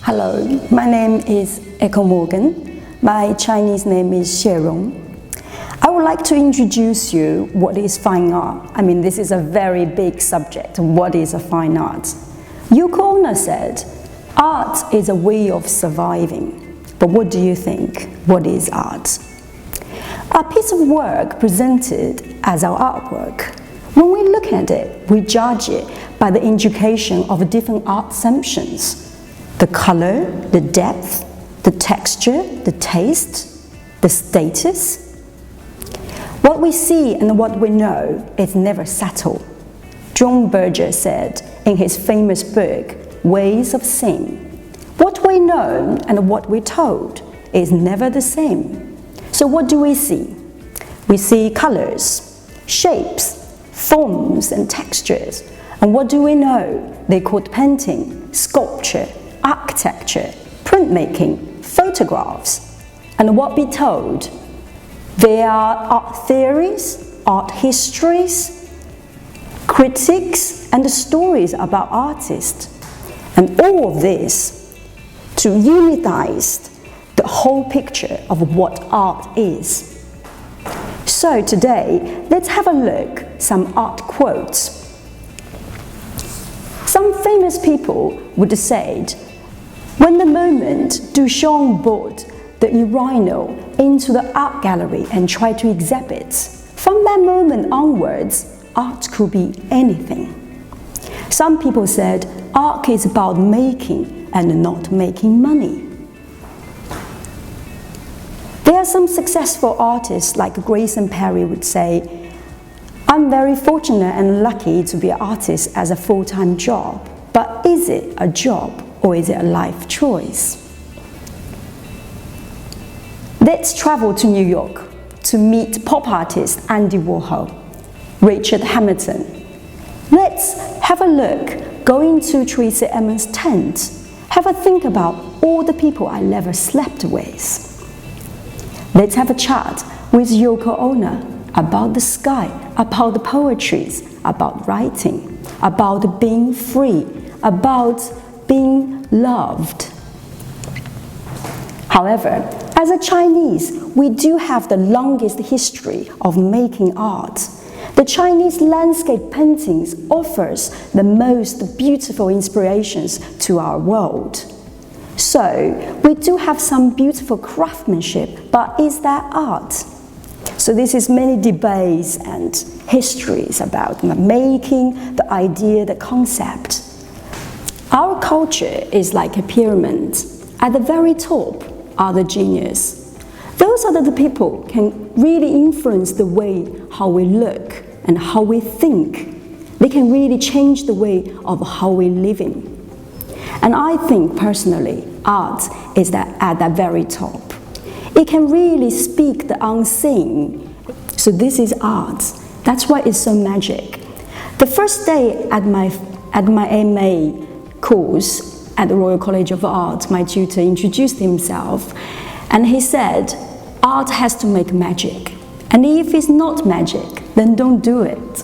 Hello, my name is Morgon. My Chinese name is Xierong. I would like to introduce you what is fine art. This is a very big subject. What is a fine art? Yoko Ono said, art is a way of surviving. But what do you think? What is art? A piece of work presented as our artwork. When we look at it, we judge it by the indication of different art assumptions. The color, the depth, the texture, the taste, the status. What we see and what we know is never settled. John Berger said in his famous book, Ways of Seeing, what we know and what we're told is never the same. So what do we see? We see colors, shapes, forms and textures. And what do we know? They're called painting, sculpture, architecture, printmaking, photographs. And what we're told? There are art theories, art histories, critics, and the stories about artists. And all of this to unitize the whole picture of what art is. So today, let's have a look at some art quotes. Some famous people would say, when the moment Duchamp brought the urinal into the art gallery and tried to exhibit, from that moment onwards, art could be anything. Some people said art is about making and not making money. There are some successful artists like Grace and Perry would say, I'm very fortunate and lucky to be an artist as a full-time job, but is it a job or is it a life choice? Let's travel to New York to meet pop artist Andy Warhol, Richard Hamilton. Let's have a look, go into Teresa Emma's tent, have a think about all the people I never slept with. Let's have a chat with Yoko Ono about the sky, about the poetries, about writing, about being free, about being loved. However, as a Chinese, we do have the longest history of making art. The Chinese landscape paintings offers the most beautiful inspirations to our world. So, we do have some beautiful craftsmanship, but is that art? So this is many debates and histories about the making, the idea, the concept. Our culture is like a pyramid. At the very top are the genius. Those are the people who can really influence the way how we look and how we think. They can really change the way of how we're living. And I think personally, art is at that very top. It can really speak the unseen. So this is art. That's why it's so magic. The first day at my MA course at the Royal College of Art, my tutor introduced himself and he said, art has to make magic. And if it's not magic, then don't do it.